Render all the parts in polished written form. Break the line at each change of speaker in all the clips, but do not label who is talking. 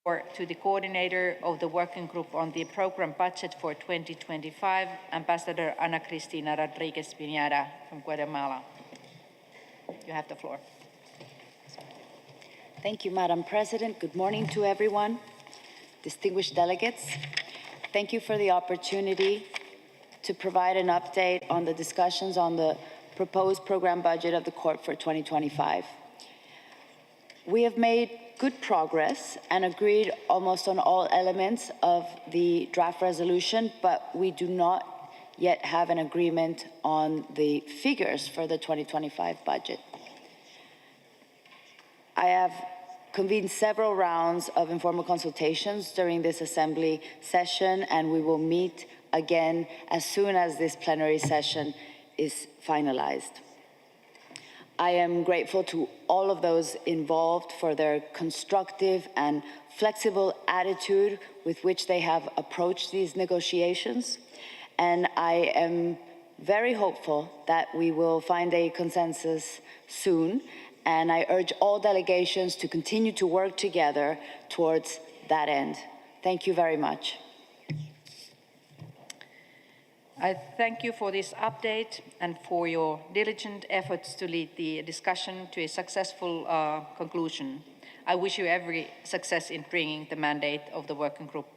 Or to the coordinator of the working group on the program budget for 2025, Ambassador Ana Cristina Rodriguez Piñera from Guatemala. You have the floor.
Thank you, Madam President. Good morning to everyone. Distinguished delegates, thank you for the opportunity to provide an update on the discussions on the proposed program budget of the Court for 2025. We have made good progress and agreed almost on all elements of the draft resolution, but we do not yet have an agreement on the figures for the 2025 budget. I have convened several rounds of informal consultations during this Assembly session, and we will meet again as soon as this plenary session is finalized. I am grateful to all of those involved for their constructive and flexible attitude with which they have approached these negotiations, and I am very hopeful that we will find a consensus soon, and I urge all delegations to continue to work together towards that end. Thank you very much.
I thank you for this update and for your diligent efforts to lead the discussion to a successful conclusion. I wish you every success in bringing the mandate of the working group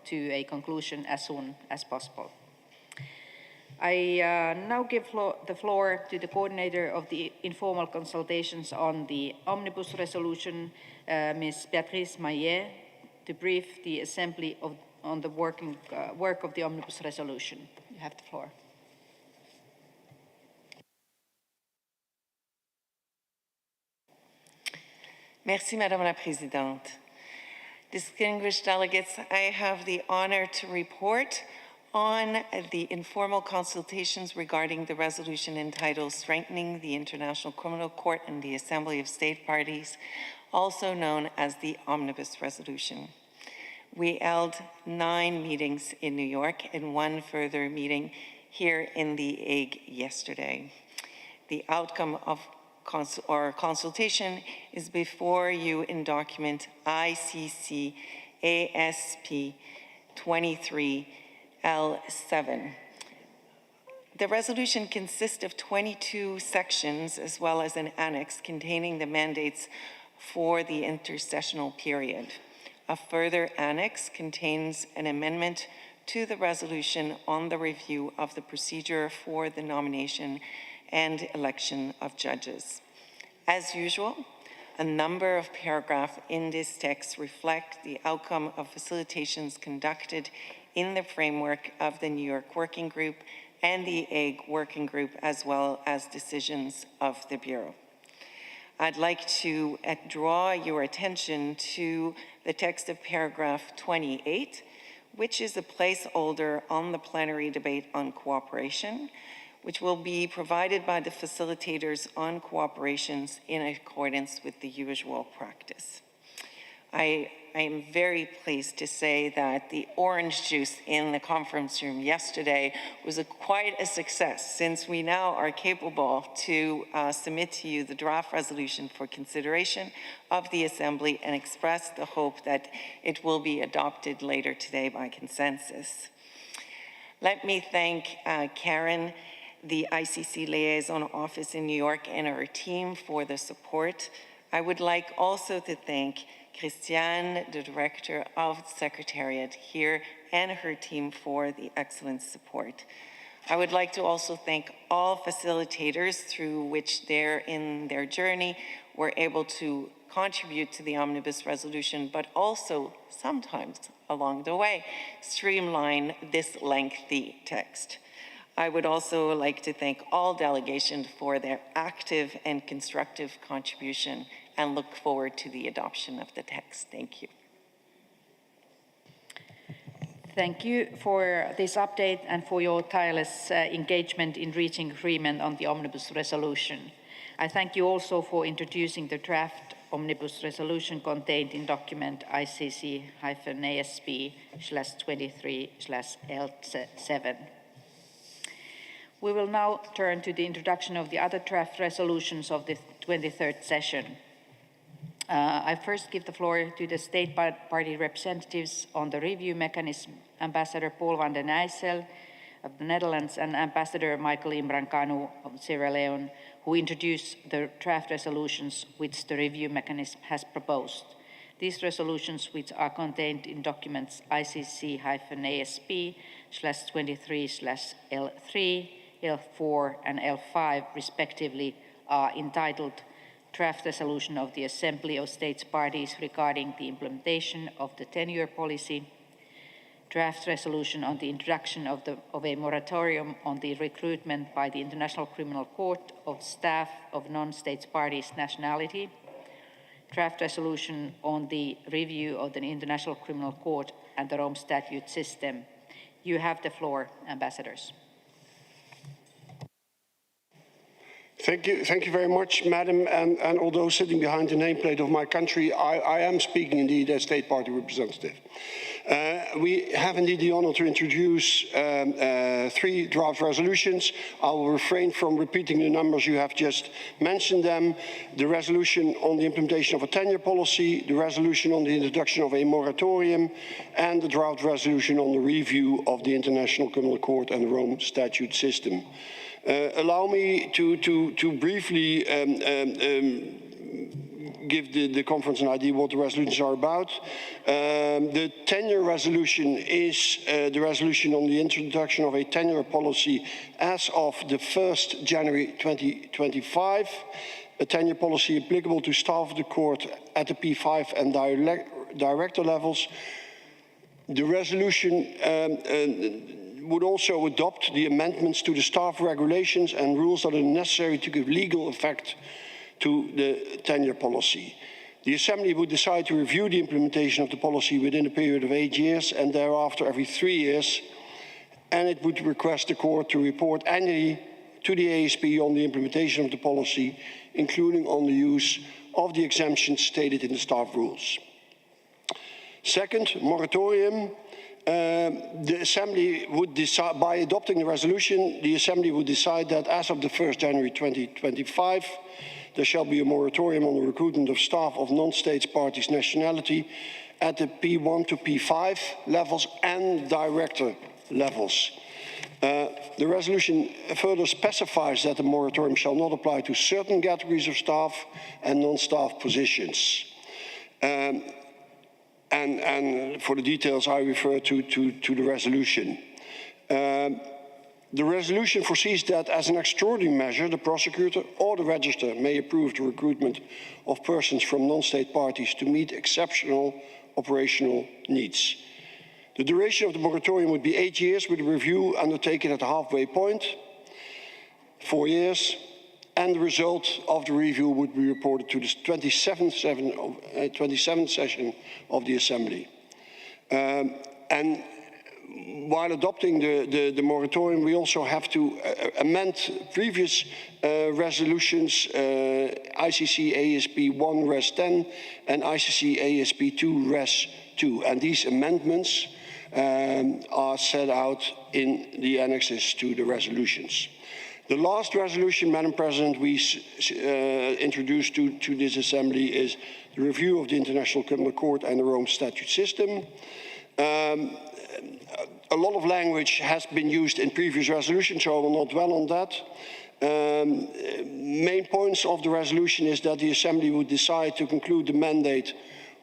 to a conclusion as soon as possible. I now give the floor to the coordinator of the informal consultations on the omnibus resolution, Ms. Béatrice Maillet, to brief the Assembly on the work of the omnibus resolution. You have the floor.
Merci, Madame la Présidente. Distinguished delegates, I have the honor to report on the informal consultations regarding the resolution entitled Strengthening the International Criminal Court and the Assembly of State Parties, also known as the Omnibus Resolution. We held 9 meetings in New York and 1 further meeting here in The Hague yesterday. The outcome of our consultation is before you in document ICC ASP23 L7. The resolution consists of 22 sections as well as an annex containing the mandates for the intersessional period. A further annex contains an amendment to the resolution on the review of the procedure for the nomination and election of judges. As usual, a number of paragraphs in this text reflect the outcome of facilitations conducted in the framework of the New York Working Group and the Hague Working Group, as well as decisions of the Bureau. I'd like to draw your attention to the text of paragraph 28, which is a placeholder on the plenary debate on cooperation, which will be provided by the facilitators on cooperations in accordance with the usual practice. I am very pleased to say that the orange juice in the conference room yesterday was quite a success, since we now are capable to submit to you the draft resolution for consideration of the Assembly and express the hope that it will be adopted later today by consensus. Let me thank Karen, the ICC Liaison Office in New York, and her team for the support. I would like also to thank Christiane, the Director of the Secretariat here, and her team for the excellent support. I would like to also thank all facilitators through which in their journey were able to contribute to the omnibus resolution, but also sometimes along the way streamline this lengthy text. I would also like to thank all delegations for their active and constructive contribution and look forward to the adoption of the text. Thank you.
Thank you for this update and for your tireless engagement in reaching agreement on the omnibus resolution. I thank you also for introducing the draft omnibus resolution contained in document ICC-ASP23/L7. We will now turn to the introduction of the other draft resolutions of the 23rd session. I first give the floor to the state party representatives on the review mechanism, Ambassador Paul van den Nijssel of the Netherlands and Ambassador Michael Imran Kanu of Sierra Leone, who introduced the draft resolutions which the review mechanism has proposed. These resolutions, which are contained in documents ICC-ASP23/L3, L4 and L5 respectively, are entitled Draft Resolution of the Assembly of States Parties regarding the implementation of the 10-year policy, Draft Resolution on the introduction of a moratorium on the recruitment by the International Criminal Court of staff of non-states parties' nationality, Draft Resolution on the review of the International Criminal Court and the Rome Statute system. You have the floor, ambassadors.
Thank you very much, Madam. And although sitting behind the nameplate of my country, I am speaking indeed as State Party representative. We have indeed the honor to introduce 3 draft resolutions. I will refrain from repeating the numbers, you have just mentioned them. The resolution on the implementation of a 10-year policy, the resolution on the introduction of a moratorium, and the draft resolution on the review of the International Criminal Court and the Rome Statute system. Allow me to briefly give the conference an idea what the resolutions are about. The 10-year resolution is the resolution on the introduction of a 10-year policy as of the 1st January 2025, a 10-year policy applicable to staff of the court at the P5 and director levels. The resolution would also adopt the amendments to the staff regulations and rules that are necessary to give legal effect to the 10-year policy. The Assembly would decide to review the implementation of the policy within a period of 8 years and thereafter every 3 years, and it would request the court to report annually to the ASP on the implementation of the policy, including on the use of the exemptions stated in the staff rules. Second, moratorium. The Assembly would decide, by adopting the resolution, the Assembly would decide that as of the 1st January 2025, there shall be a moratorium on the recruitment of staff of non-states parties' nationality at the P1 to P5 levels and director levels. The resolution further specifies that the moratorium shall not apply to certain categories of staff and non-staff positions. And for the details, I refer to the resolution. The resolution foresees that as an extraordinary measure, the prosecutor or the register may approve the recruitment of persons from non-state parties to meet exceptional operational needs. The duration of the moratorium would be 8 years, with a review undertaken at the halfway point, 4 years, and the result of the review would be reported to the 27th session of the Assembly. And while adopting the moratorium, we also have to amend previous resolutions, ICC ASP1 Res 10 and ICC ASP2 Res 2. And these amendments are set out in the annexes to the resolutions. The last resolution, Madam President, we introduced to this Assembly is the review of the International Criminal Court and the Rome Statute system. A lot of language has been used in previous resolutions, so I will not dwell on that. Main points of the resolution is that the Assembly would decide to conclude the mandate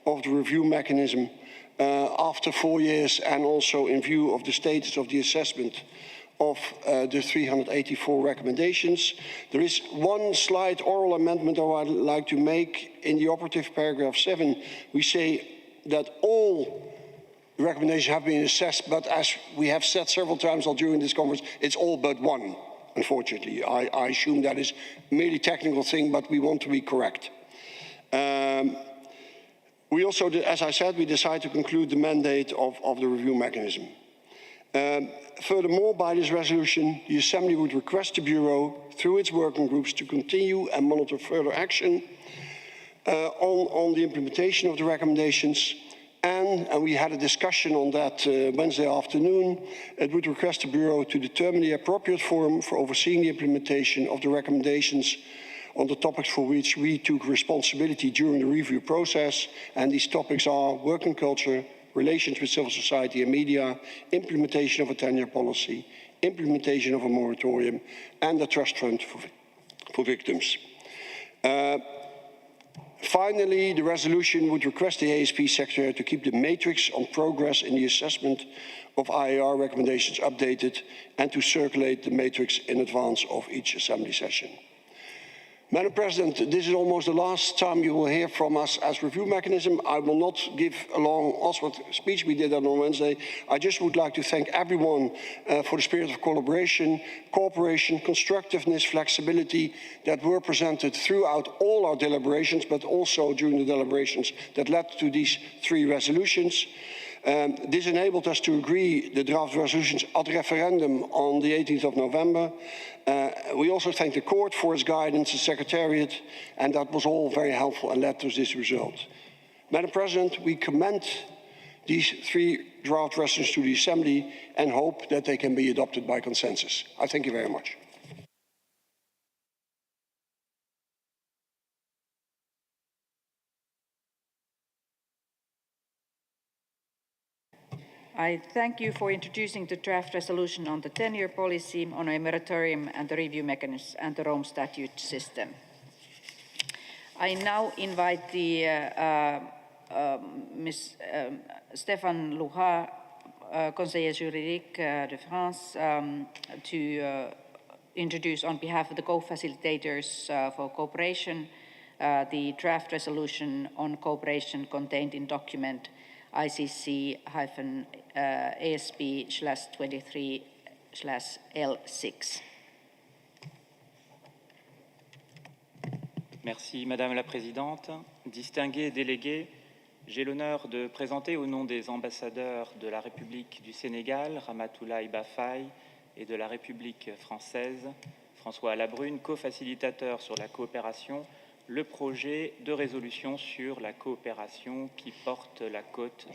of the review mechanism after 4 years, and also in view of the status of the assessment of the 384 recommendations. There is one slight oral amendment I would like to make. In the operative paragraph 7, we say that all recommendations have been assessed, but as we have said several times during this conference, it's all but one, unfortunately. I assume that is merely a technical thing, but we want to be correct. We also, as I said, we decide to conclude the mandate of the review mechanism. Furthermore, by this resolution, the Assembly would request the Bureau, through its working groups, to continue and monitor further action on the implementation of the recommendations. And we had a discussion on that Wednesday afternoon. It would request the Bureau to determine the appropriate forum for overseeing the implementation of the recommendations on the topics for which we took responsibility during the review process, and these topics are working culture, relations with civil society and media, implementation of a tenure policy, implementation of a moratorium, and the trust fund for victims. Finally, the resolution would request the ASP Secretary to keep the matrix on progress in the assessment of IAR recommendations updated and to circulate the matrix in advance of each Assembly session. Madam President, this is almost the last time you will hear from us as review mechanism. I will not give a long Oxford speech. We did that on Wednesday. I just would like to thank everyone for the spirit of collaboration, cooperation, constructiveness, flexibility that were presented throughout all our deliberations, but also during the deliberations that led to these 3 resolutions. This enabled us to agree the draft resolutions ad referendum on the 18th of November. We also thank the court for its guidance, the Secretariat, and that was all very helpful and led to this result. Madam President, we commend these 3 draft resolutions to the Assembly and hope that they can be adopted by consensus. I thank you very much.
I thank you for introducing the draft resolution on the tenure policy, on a moratorium and the review mechanism and the Rome Statute system. I now invite the Ms. Stéphane Louha, Conseiller juridique de France, to introduce on behalf of the co-facilitators for cooperation the draft resolution on cooperation contained in document ICC-ASP23/L6.
Merci Madame la Présidente. Distingués délégués, j'ai l'honneur de présenter au nom des ambassadeurs de la République du Sénégal, Ramatoulaye Bafaye, et de la République française, François Labrune, co-facilitateur sur la coopération, le projet de résolution sur la coopération qui porte la cote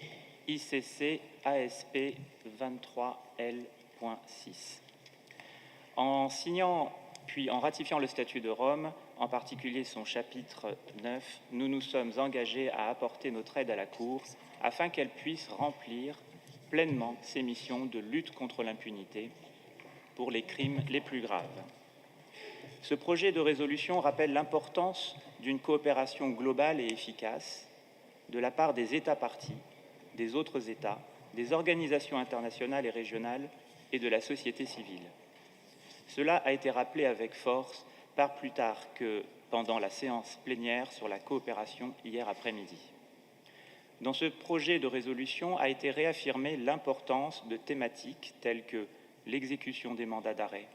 ICC ASP 23L.6. En signant puis en ratifiant le statut de Rome, en particulier son chapitre 9, nous nous sommes engagés à apporter notre aide à la Cour afin qu'elle puisse remplir pleinement ses missions de lutte contre l'impunité pour les crimes les plus graves. Ce projet de résolution rappelle l'importance d'une coopération globale et efficace de la part des États parties, des autres États, des organisations internationales et régionales et de la société civile. Cela a été rappelé avec force pas plus tard que pendant la séance plénière sur la coopération hier après-midi. Dans ce projet de résolution a été réaffirmée l'importance de thématiques telles que l'exécution des mandats d'arrêt,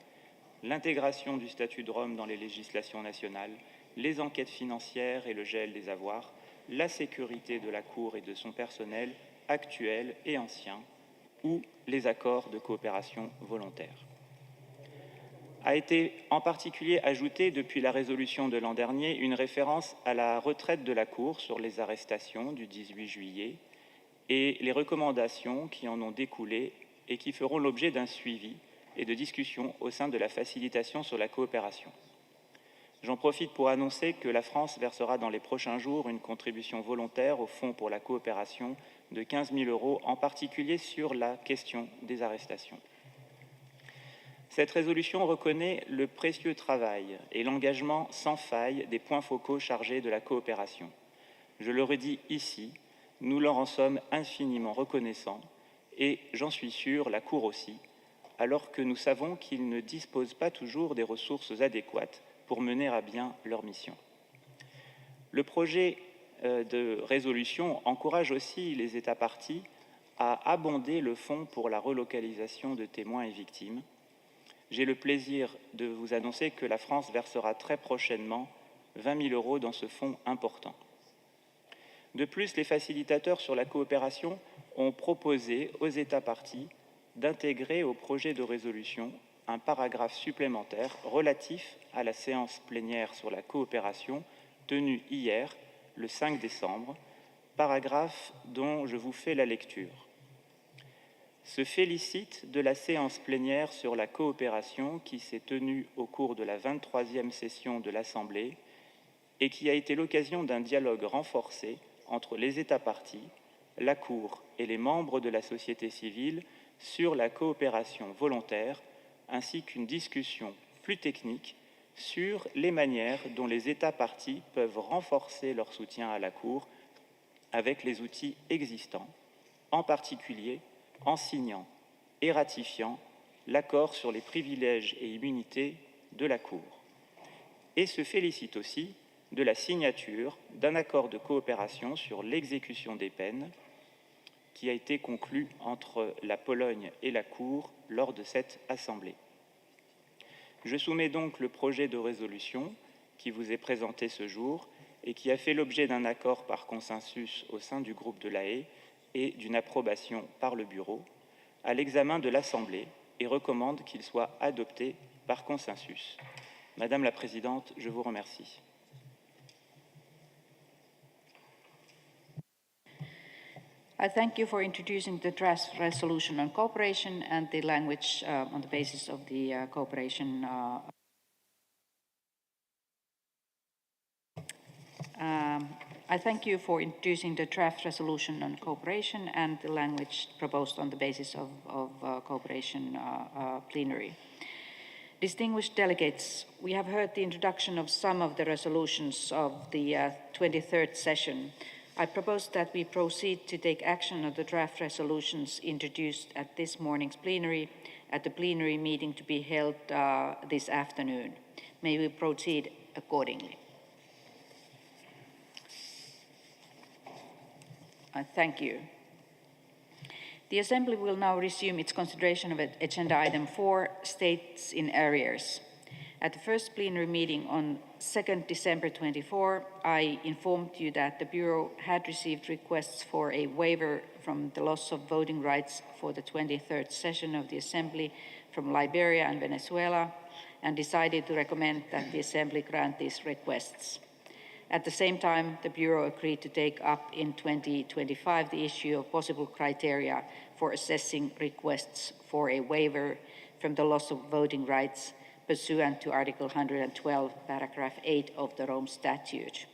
l'intégration du statut de Rome dans les législations nationales, les enquêtes financières et le gel des avoirs, la sécurité de la Cour et de son personnel actuel et ancien, ou les accords de coopération volontaire. A été en particulier ajoutée depuis la résolution de l'an dernier une référence à la retraite de la Cour sur les arrestations du 18 juillet et les recommandations qui en ont découlé et qui feront l'objet d'un suivi et de discussions au sein de la facilitation sur la coopération. J'en profite pour annoncer que la France versera dans les prochains jours une contribution volontaire au Fonds pour la coopération de 15 000 €, en particulier sur la question des arrestations. Cette résolution reconnaît le précieux travail et l'engagement sans faille des points focaux chargés de la coopération. Je le redis ici, nous leur en sommes infiniment reconnaissants et, j'en suis sûr, la Cour aussi, alors que nous savons qu'ils ne disposent pas toujours des ressources adéquates pour mener à bien leur mission. Le projet de résolution encourage aussi les États parties à abonder le fonds pour la relocalisation de témoins et victimes. J'ai le plaisir de vous annoncer que la France versera très prochainement 20 000 € dans ce fonds important. De plus, les facilitateurs sur la coopération ont proposé aux États parties d'intégrer au projet de résolution un paragraphe supplémentaire relatif à la séance plénière sur la coopération tenue hier, le 5 décembre, paragraphe dont je vous fais la lecture. se félicite de la séance plénière sur la coopération qui s'est tenue au cours de la 23e session de l'Assemblée et qui a été l'occasion d'un dialogue renforcé entre les États parties, la Cour et les membres de la société civile sur la coopération volontaire, ainsi qu'une discussion plus technique sur les manières dont les États parties peuvent renforcer leur soutien à la Cour avec les outils existants, en particulier en signant et ratifiant l'accord sur les privilèges et immunités de la Cour. Et se félicite aussi de la signature d'un accord de coopération sur l'exécution des peines qui a été conclu entre la Pologne et la Cour lors de cette Assemblée. Je soumets donc le projet de résolution qui vous est présenté ce jour et qui a fait l'objet d'un accord par consensus au sein du groupe de l'AE et d'une approbation par le Bureau à l'examen de l'Assemblée et recommande qu'il soit adopté par consensus. Madame la Présidente, je vous remercie.
I thank you for introducing the draft resolution on cooperation and the language on the basis of the cooperation. I thank you for introducing the draft resolution on cooperation and the language proposed on the basis of cooperation plenary. Distinguished delegates, we have heard the introduction of some of the resolutions of the 23rd session. I propose that we proceed to take action on the draft resolutions introduced at this morning's plenary, at the plenary meeting to be held this afternoon. May we proceed accordingly. I thank you. The Assembly will now resume its consideration of Agenda Item 4, States in Arrears. At the first plenary meeting on 2nd December 24, I informed you that the Bureau had received requests for a waiver from the loss of voting rights for the 23rd session of the Assembly from Liberia and Venezuela, and decided to recommend that the Assembly grant these requests. At the same time, the Bureau agreed to take up in 2025 the issue of possible criteria for assessing requests for a waiver from the loss of voting rights pursuant to Article 112, paragraph 8 of the Rome Statute.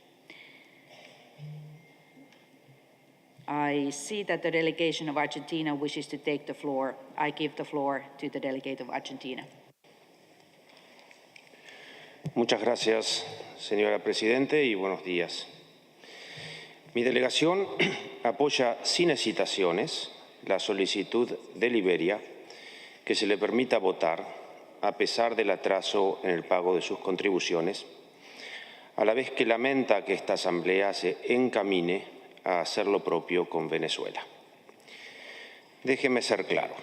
I see that the delegation of Argentina wishes to take the floor. I give the floor to the delegate of Argentina.
Muchas gracias, señora Presidente, y buenos días. Mi delegación apoya sin hesitaciones la solicitud de Liberia que se le permita votar a pesar del atraso en el pago de sus contribuciones, a la vez que lamenta que esta Asamblea se encamine a hacer lo propio con Venezuela. Déjeme ser claro.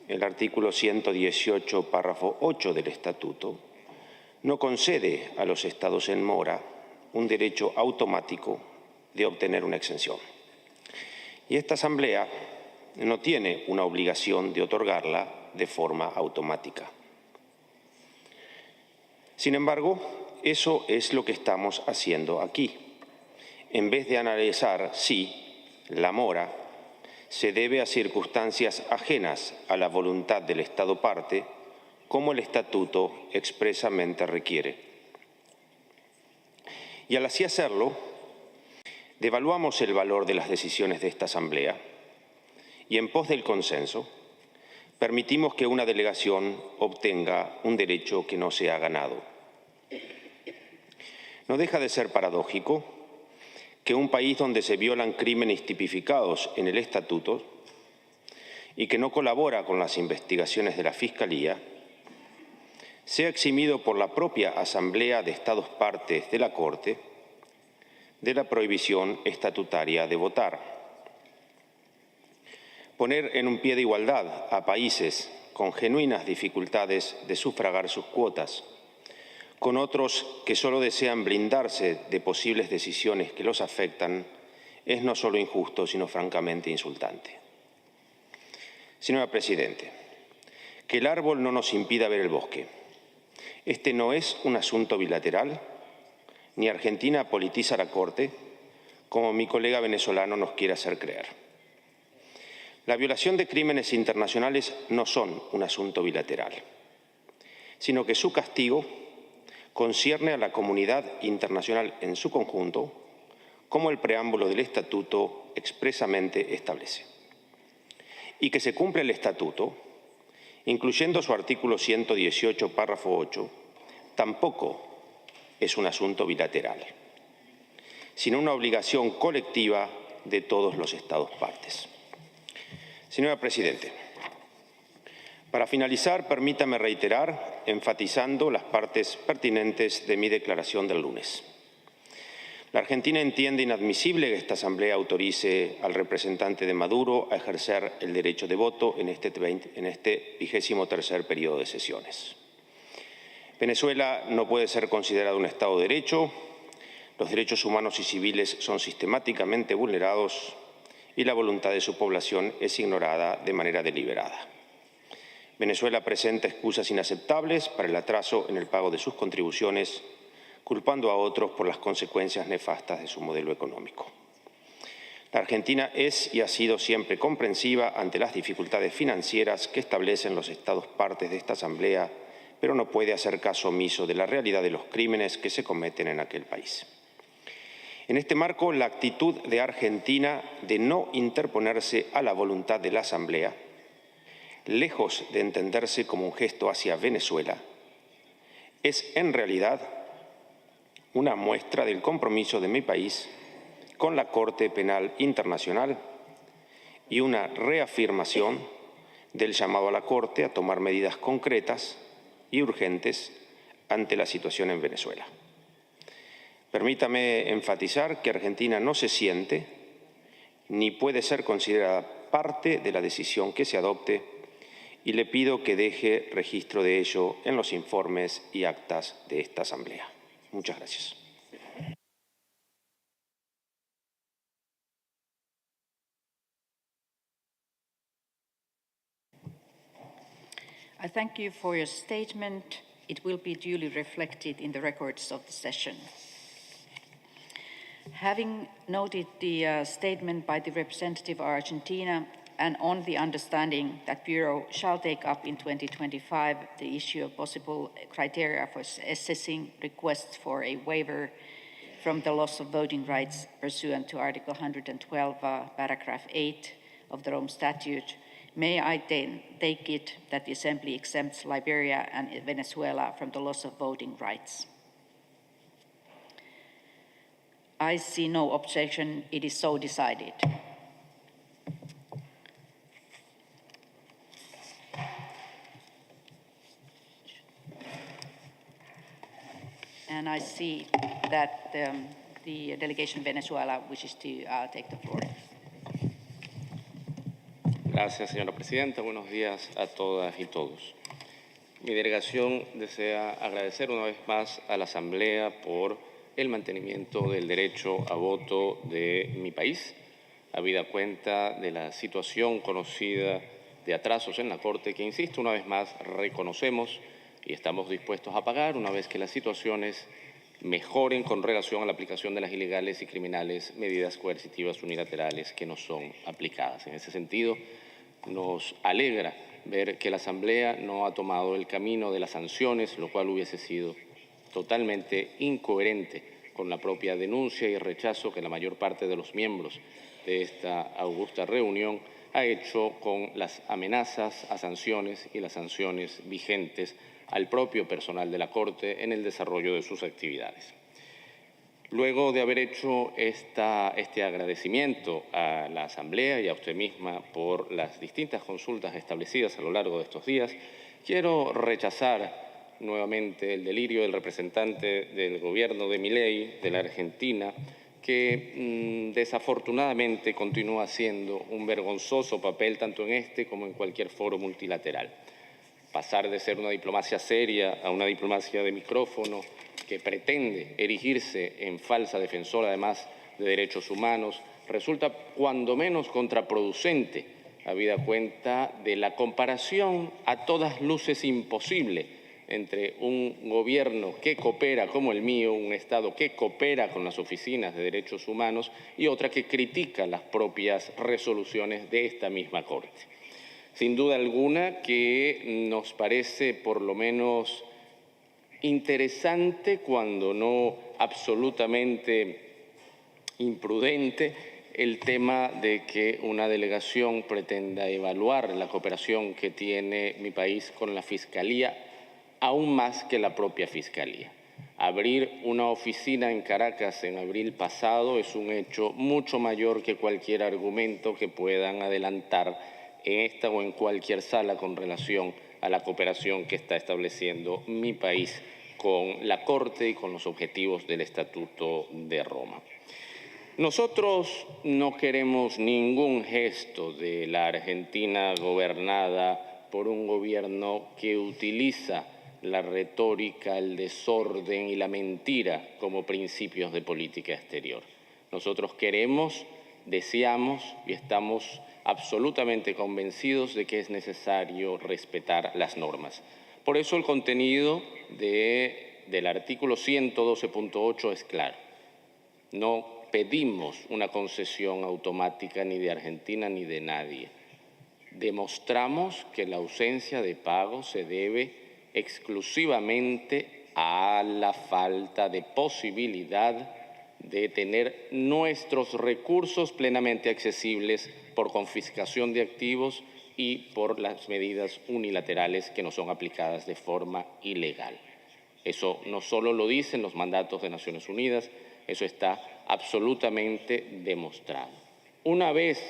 El artículo 118, párrafo 8 del Estatuto no concede a los Estados en mora un derecho automático de obtener una exención. Y esta Asamblea no tiene una obligación de otorgarla de forma automática. Sin embargo, eso es lo que estamos haciendo aquí. En vez de analizar si la mora se debe a circunstancias ajenas a la voluntad del Estado parte, como el Estatuto expresamente requiere. Y al así hacerlo, devaluamos el valor de las decisiones de esta Asamblea y, en pos del consenso, permitimos que una delegación obtenga un derecho que no se ha ganado. No deja de ser paradójico que un país donde se violan crímenes tipificados en el Estatuto y que no colabora con las investigaciones de la Fiscalía sea eximido por la propia Asamblea de Estados partes de la Corte de la prohibición estatutaria de votar. Poner en un pie de igualdad a países con genuinas dificultades de sufragar sus cuotas, con otros que solo desean blindarse de posibles decisiones que los afectan, es no solo injusto, sino francamente insultante. Señora Presidente, que el árbol no nos impida ver el bosque. Este no es un asunto bilateral, ni Argentina politiza la Corte, como mi colega venezolano nos quiere hacer creer. La violación de crímenes internacionales no son un asunto bilateral, sino que su castigo concierne a la comunidad internacional en su conjunto, como el preámbulo del Estatuto expresamente establece. Y que se cumpla el Estatuto, incluyendo su artículo 118, párrafo 8, tampoco es un asunto bilateral, sino una obligación colectiva de todos los Estados partes. Señora Presidente, para finalizar, permítame reiterar, enfatizando las partes pertinentes de mi declaración del lunes. La Argentina entiende inadmisible que esta Asamblea autorice al representante de Maduro a ejercer el derecho de voto en este 23º periodo de sesiones. Venezuela no puede ser considerado un Estado de Derecho, los derechos humanos y civiles son sistemáticamente vulnerados y la voluntad de su población es ignorada de manera deliberada. Venezuela presenta excusas inaceptables para el atraso en el pago de sus contribuciones, culpando a otros por las consecuencias nefastas de su modelo económico. La Argentina es y ha sido siempre comprensiva ante las dificultades financieras que establecen los Estados partes de esta Asamblea, pero no puede hacer caso omiso de la realidad de los crímenes que se cometen en aquel país. En este marco, la actitud de Argentina de no interponerse a la voluntad de la Asamblea, lejos de entenderse como un gesto hacia Venezuela, es en realidad una muestra del compromiso de mi país con la Corte Penal Internacional y una reafirmación del llamado a la Corte a tomar medidas concretas y urgentes ante la situación en Venezuela. Permítame enfatizar que Argentina no se siente ni puede ser considerada parte de la decisión que se adopte y le pido que deje registro de ello en los informes y actas de esta Asamblea. Muchas gracias.
I thank you for your statement. It will be duly reflected in the records of the session. Having noted the statement by the representative of Argentina and on the understanding that Bureau shall take up in 2025 the issue of possible criteria for assessing requests for a waiver from the loss of voting rights pursuant to Article 112, paragraph 8 of the Rome Statute, may I then take it that the Assembly exempts Liberia and Venezuela from the loss of voting rights? I see no objection. It is so decided. And I see that the delegation Venezuela wishes to take the floor.
Gracias, señora presidenta. Buenos días a todas y todos. Mi delegación desea agradecer una vez más a la Asamblea por el mantenimiento del derecho a voto de mi país, habida cuenta de la situación conocida de atrasos en la Corte, que, insisto, una vez más reconocemos y estamos dispuestos a pagar una vez que las situaciones mejoren con relación a la aplicación de las ilegales y criminales medidas coercitivas unilaterales que no son aplicadas. En ese sentido, nos alegra ver que la Asamblea no ha tomado el camino de las sanciones, lo cual hubiese sido totalmente incoherente con la propia denuncia y rechazo que la mayor parte de los miembros de esta augusta reunión ha hecho con las amenazas a sanciones y las sanciones vigentes al propio personal de la Corte en el desarrollo de sus actividades. Luego de haber hecho este agradecimiento a la Asamblea y a usted misma por las distintas consultas establecidas a lo largo de estos días, quiero rechazar nuevamente el delirio del representante del gobierno de Milei, de la Argentina, que desafortunadamente continúa haciendo un vergonzoso papel tanto en este como en cualquier foro multilateral. Pasar de ser una diplomacia seria a una diplomacia de micrófono que pretende erigirse en falsa defensora, además, de derechos humanos, resulta cuando menos contraproducente, habida cuenta de la comparación a todas luces imposible entre un gobierno que coopera como el mío, un Estado que coopera con las oficinas de derechos humanos y otra que critica las propias resoluciones de esta misma Corte. Sin duda alguna que nos parece por lo menos interesante, cuando no absolutamente imprudente, el tema de que una delegación pretenda evaluar la cooperación que tiene mi país con la Fiscalía, aún más que la propia Fiscalía. Abrir una oficina en Caracas en abril pasado es un hecho mucho mayor que cualquier argumento que puedan adelantar en esta o en cualquier sala con relación a la cooperación que está estableciendo mi país con la Corte y con los objetivos del Estatuto de Roma. Nosotros no queremos ningún gesto de la Argentina gobernada por un gobierno que utiliza la retórica, el desorden y la mentira como principios de política exterior. Nosotros queremos, deseamos y estamos absolutamente convencidos de que es necesario respetar las normas. Por eso el contenido del artículo 112.8 es claro. No pedimos una concesión automática ni de Argentina ni de nadie. Demostramos que la ausencia de pago se debe exclusivamente a la falta de posibilidad de tener nuestros recursos plenamente accesibles por confiscación de activos y por las medidas unilaterales que nos son aplicadas de forma ilegal. Eso no solo lo dicen los mandatos de Naciones Unidas, eso está absolutamente demostrado. Una vez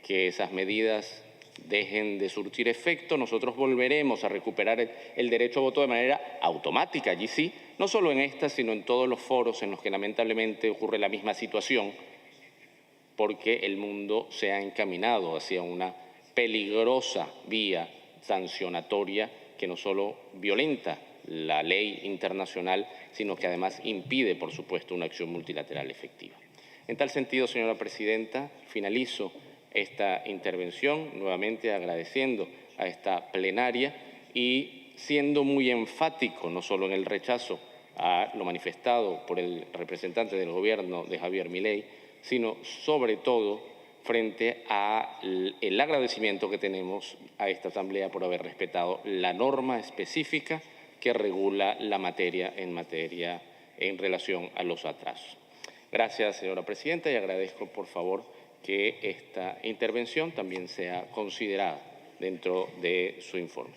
que esas medidas dejen de surtir efecto, nosotros volveremos a recuperar el derecho a voto de manera automática, allí sí, no solo en esta, sino en todos los foros en los que lamentablemente ocurre la misma situación, porque el mundo se ha encaminado hacia una peligrosa vía sancionatoria que no solo violenta la ley internacional, sino que además impide, por supuesto, una acción multilateral efectiva. En tal sentido, señora presidenta, finalizo esta intervención nuevamente agradeciendo a esta plenaria y siendo muy enfático, no solo en el rechazo a lo manifestado por el representante del gobierno de Javier Milei, sino sobre todo frente al agradecimiento que tenemos a esta Asamblea por haber respetado la norma específica que regula la materia en relación a los atrasos. Gracias, señora presidenta, y agradezco, por favor, que esta intervención también sea considerada dentro de su informe.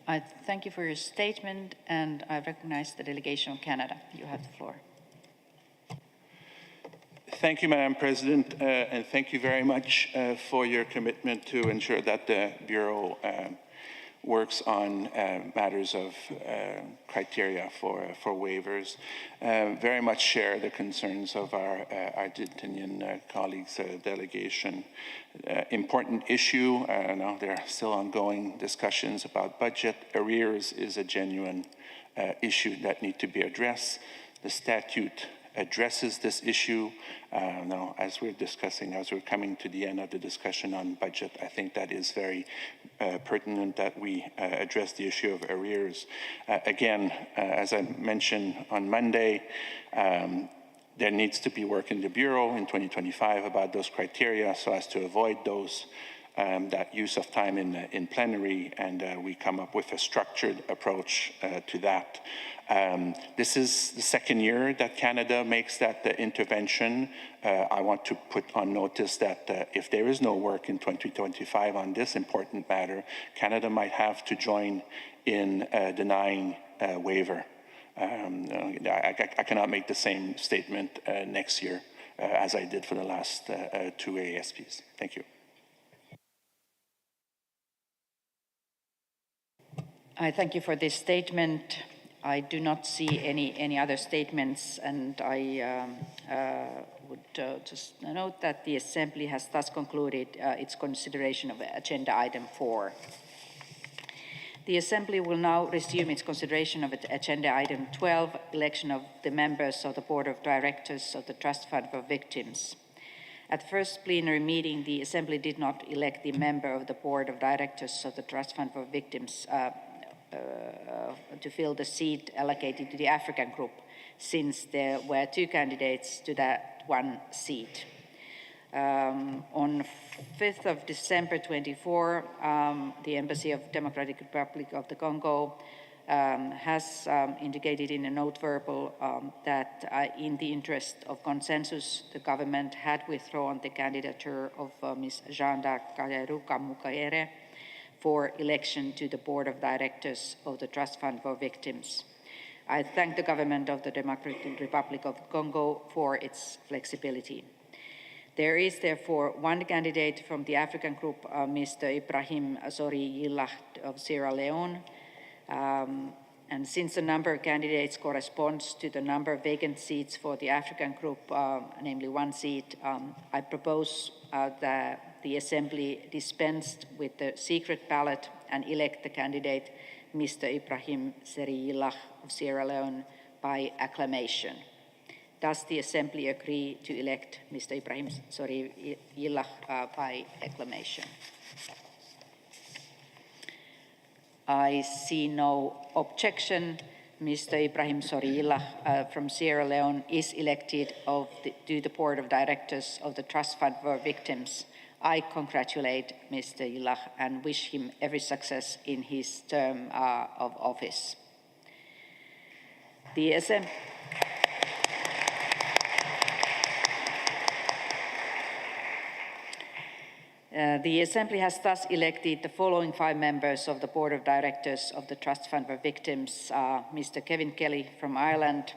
I thank you for your statement, and I recognize the delegation of Canada. You have the floor.
Thank you, Madam President, and thank you very much for your commitment to ensure that the Bureau works on matters of criteria for waivers. Very much share the concerns of our Argentinian colleagues' delegation. Important issue. Now there are still ongoing discussions about budget. Arrears is a genuine issue that need to be addressed. The statute addresses this issue. Now, as we're discussing, as we're coming to the end of the discussion on budget, I think that is very pertinent that we address the issue of arrears. Again, as I mentioned on Monday, there needs to be work in the Bureau in 2025 about those criteria so as to avoid those that use of time in plenary, and we come up with a structured approach to that. This is the second year that Canada makes that intervention. I want to put on notice that if there is no work in 2025 on this important matter, Canada might have to join in denying waiver. I cannot make the same statement next year as I did for the last two ASPs. Thank you.
I thank you for this statement. I do not see any other statements, and I would just note that the Assembly has thus concluded its consideration of Agenda Item 4. The Assembly will now resume its consideration of Agenda Item 12, election of the members of the Board of Directors of the Trust Fund for Victims. At the first plenary meeting, the Assembly did not elect the member of the Board of Directors of the Trust Fund for Victims to fill the seat allocated to the African group, since there were 2 candidates to that 1 seat. On 5th of December 24, the Embassy of Democratic Republic of the Congo has indicated in a note verbal that in the interest of consensus, the government had withdrawn the candidature of Ms. Jean d'Arc Kayeruka Mukaere for election to the Board of Directors of the Trust Fund for Victims. I thank the government of the Democratic Republic of Congo for its flexibility. There is therefore 1 candidate from the African group, Mr. Ibrahim Sori Yillah of Sierra Leone. And since the number of candidates corresponds to the number of vacant seats for the African group, namely 1 seat, I propose that the Assembly dispensed with the secret ballot and elect the candidate, Mr. Ibrahim Seri Yillah of Sierra Leone, by acclamation. Does the Assembly agree to elect Mr. Ibrahim Sori Yillah by acclamation? I see no objection. Mr. Ibrahim Sori Yillah from Sierra Leone is elected to the Board of Directors of the Trust Fund for Victims. I congratulate Mr. Yillah and wish him every success in his term of office. The Assembly. The Assembly has thus elected the following 5 members of the Board of Directors of the Trust Fund for Victims: Mr. Kevin Kelly from Ireland,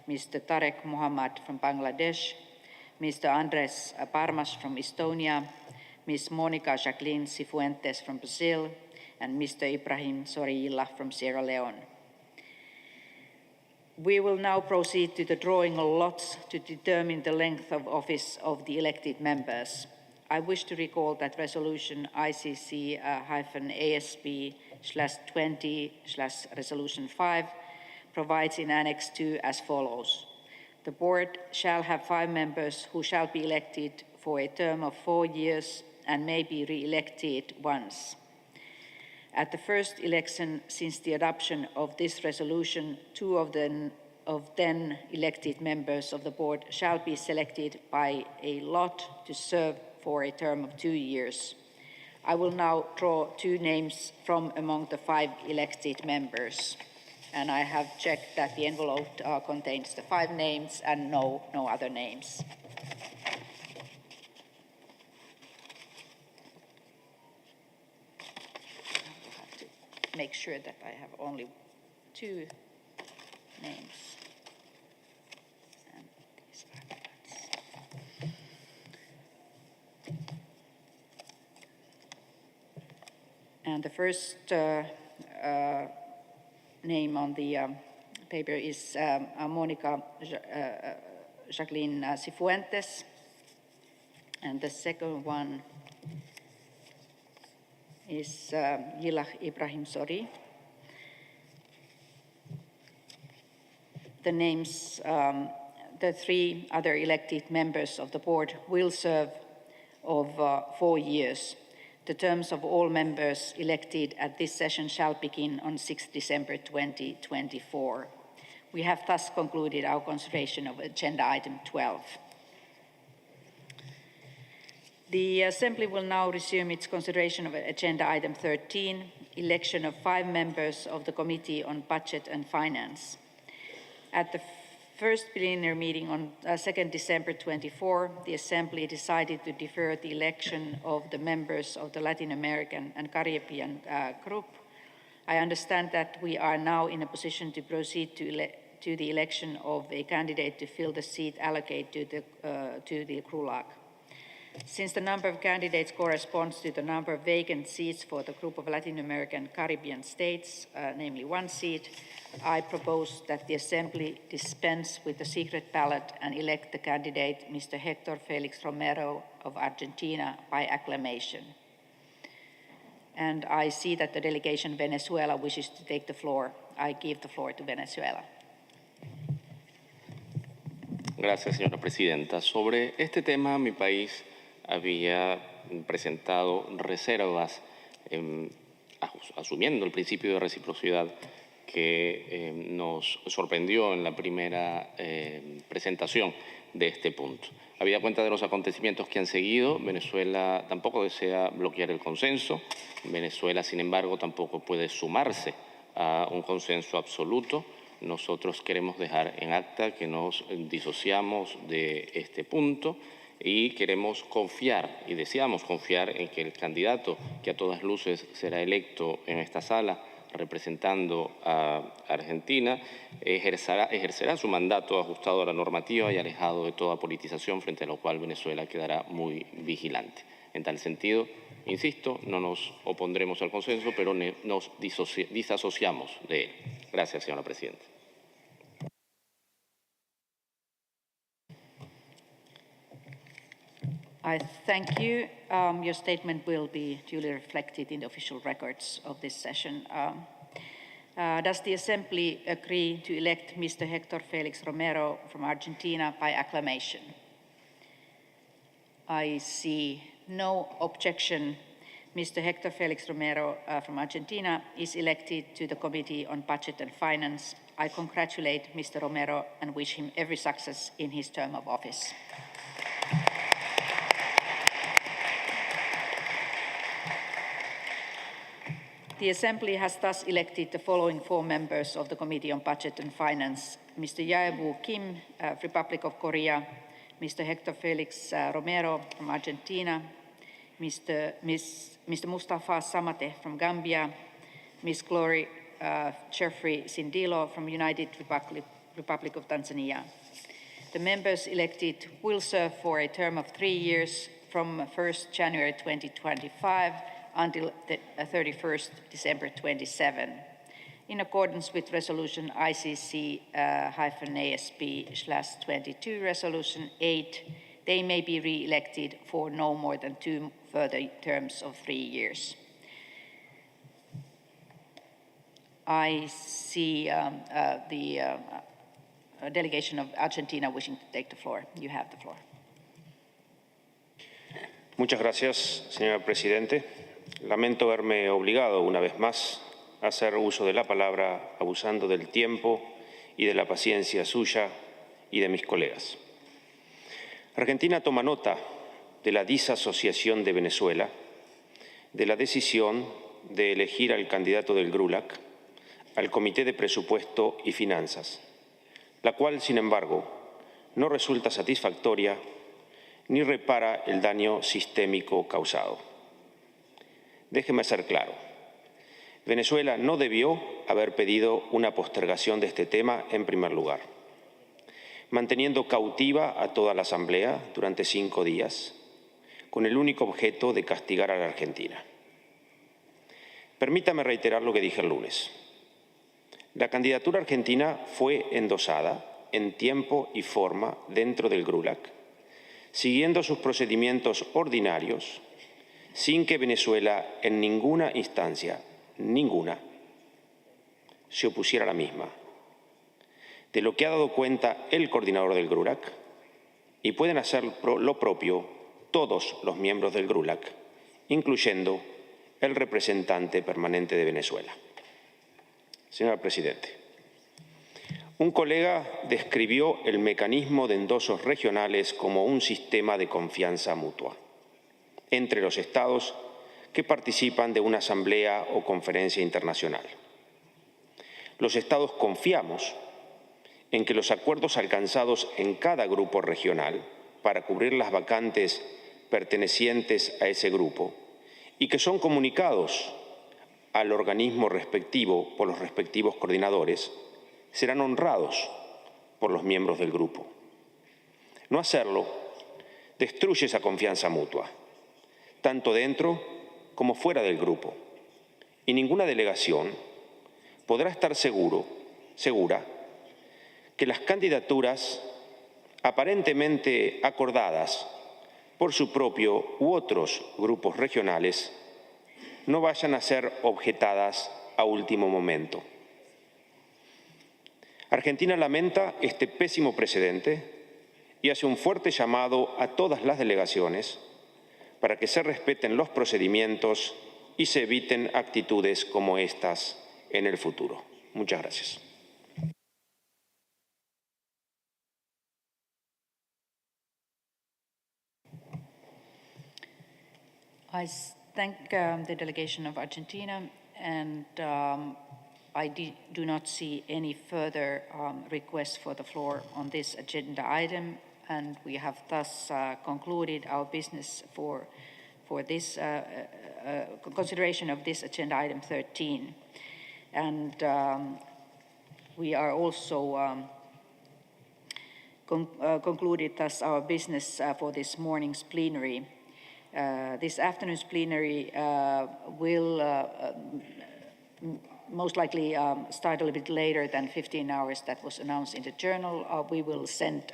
Mr. Tarek Muhammad from Bangladesh, Mr. Andres Parmas from Estonia, Ms. Monica Jacqueline Cifuentes from Brazil, and Mr. Ibrahim Sori Yillah from Sierra Leone. We will now proceed to the drawing of lots to determine the length of office of the elected members. I wish to recall that resolution ICC-ASP20/resolution 5 provides in Annex 2 as follows. The board shall have 5 members who shall be elected for a term of 4 years and may be re-elected once. At the first election since the adoption of this resolution, 2 of then elected members of the board shall be selected by a lot to serve for a term of 2 years. I will now draw 2 names from among the 5 elected members. And I have checked that the envelope contains the 5 names and no other names. I have to make sure that I have only 2 names. And these are the ones. And the first name on the paper is Monica Jacqueline Cifuentes. And the second one is Yillah Ibrahim Sori. The names, the 3 other elected members of the board will serve of 4 years. The terms of all members elected at this session shall begin on 6 December 2024. We have thus concluded our consideration of agenda item 12. The Assembly will now resume its consideration of agenda item 13, election of 5 members of the Committee on Budget and Finance. At the first plenary meeting on 2nd December 24, the Assembly decided to defer the election of the members of the Latin American and Caribbean group. I understand that we are now in a position to proceed to the election of a candidate to fill the seat allocated to the CRULAC. Since the number of candidates corresponds to the number of vacant seats for the group of Latin American Caribbean states, namely 1 seat, I propose that the Assembly dispense with the secret ballot and elect the candidate, Mr. Hector Felix Romero of Argentina, by acclamation. And I see that the delegation Venezuela wishes to take the floor. I give the floor to Venezuela.
Gracias, señora presidenta. Sobre este tema, mi país había presentado reservas asumiendo el principio de reciprocidad que nos sorprendió en la primera presentación de este punto. Habida cuenta de los acontecimientos que han seguido, Venezuela tampoco desea bloquear el consenso. Venezuela, sin embargo, tampoco puede sumarse a un consenso absoluto. Nosotros queremos dejar en acta que nos disociamos de este punto y queremos confiar y deseamos confiar en que el candidato que a todas luces será electo en esta sala representando a Argentina ejercerá su mandato ajustado a la normativa y alejado de toda politización, frente a lo cual Venezuela quedará muy vigilante. En tal sentido, insisto, no nos opondremos al consenso, pero nos disasociamos de él. Gracias, señora presidenta.
I thank you. Your statement will be duly reflected in the official records of this session. Does the Assembly agree to elect Mr. Hector Felix Romero from Argentina by acclamation? I see no objection. Mr. Hector Felix Romero from Argentina is elected to the Committee on Budget and Finance. I congratulate Mr. Romero and wish him every success in his term of office. The Assembly has thus elected the following 4 members of the Committee on Budget and Finance: Mr. Jae-woo Kim, Republic of Korea; Mr. Hector Felix Romero from Argentina; Mr. Mustafa Samate from Gambia; Ms. Glory Jeffrey Sindilo from United Republic of Tanzania. The members elected will serve for a term of 3 years from 1st January 2025 until the 31st December 27. In accordance with Resolution ICC-ASP22 Resolution 8, they may be re-elected for no more than 2 further terms of 3 years. I see the delegation of Argentina wishing to take the floor. You have the floor.
Muchas gracias, señora Presidente. Lamento verme obligado una vez más a hacer uso de la palabra abusando del tiempo y de la paciencia suya y de mis colegas. Argentina toma nota de la disasociación de Venezuela, de la decisión de elegir al candidato del GRULAC al Comité de Presupuesto y Finanzas, la cual, sin embargo, no resulta satisfactoria ni repara el daño sistémico causado. Déjeme ser claro. Venezuela no debió haber pedido una postergación de este tema en primer lugar, manteniendo cautiva a toda la Asamblea durante 5 días, con el único objeto de castigar a la Argentina. Permítame reiterar lo que dije el lunes. La candidatura argentina fue endosada en tiempo y forma dentro del GRULAC, siguiendo sus procedimientos ordinarios, sin que Venezuela en ninguna instancia, ninguna, se opusiera a la misma. De lo que ha dado cuenta el coordinador del GRULAC, y pueden hacer lo propio todos los miembros del GRULAC, incluyendo el representante permanente de Venezuela. Señora Presidente, un colega describió el mecanismo de endosos regionales como un sistema de confianza mutua entre los Estados que participan de una asamblea o conferencia internacional. Los Estados confiamos en que los acuerdos alcanzados en cada grupo regional para cubrir las vacantes pertenecientes a ese grupo y que son comunicados al organismo respectivo por los respectivos coordinadores serán honrados por los miembros del grupo. No hacerlo destruye esa confianza mutua, tanto dentro como fuera del grupo, y ninguna delegación podrá estar segura que las candidaturas aparentemente acordadas por su propio u otros grupos regionales no vayan a ser objetadas a último momento. Argentina lamenta este pésimo precedente y hace un fuerte llamado a todas las delegaciones para que se respeten los procedimientos y se eviten actitudes como estas en el futuro. Muchas gracias.
Thank the delegation of Argentina, and I do not see any further requests for the floor on this agenda item, and we have thus concluded our business for this consideration of this agenda item 13. And we are also concluded thus our business for this morning's plenary. This afternoon's plenary will most likely start a little bit later than 15 hours that was announced in the journal. We will send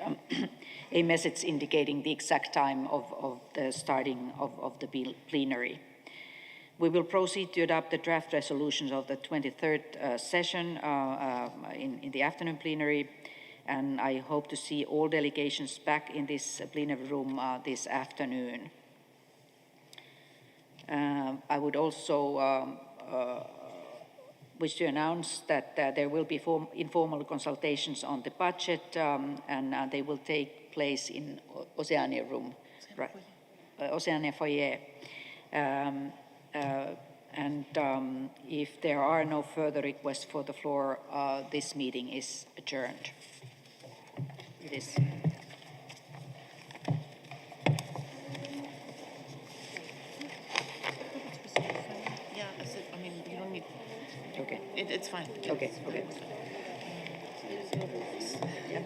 a message indicating the exact time of the starting of the plenary. We will proceed to adopt the draft resolutions of the 23rd session in the afternoon plenary, and I hope to see all delegations back in this plenary room this afternoon. I would also wish to announce that there will be informal consultations on the budget, and they will take place in Oceania room, right? Oceania foyer. If there are no further requests for the floor, this meeting is adjourned. It is.
Yeah, I mean, you don't need.
Okay.
It's fine.
Okay. Okay.
Yeah.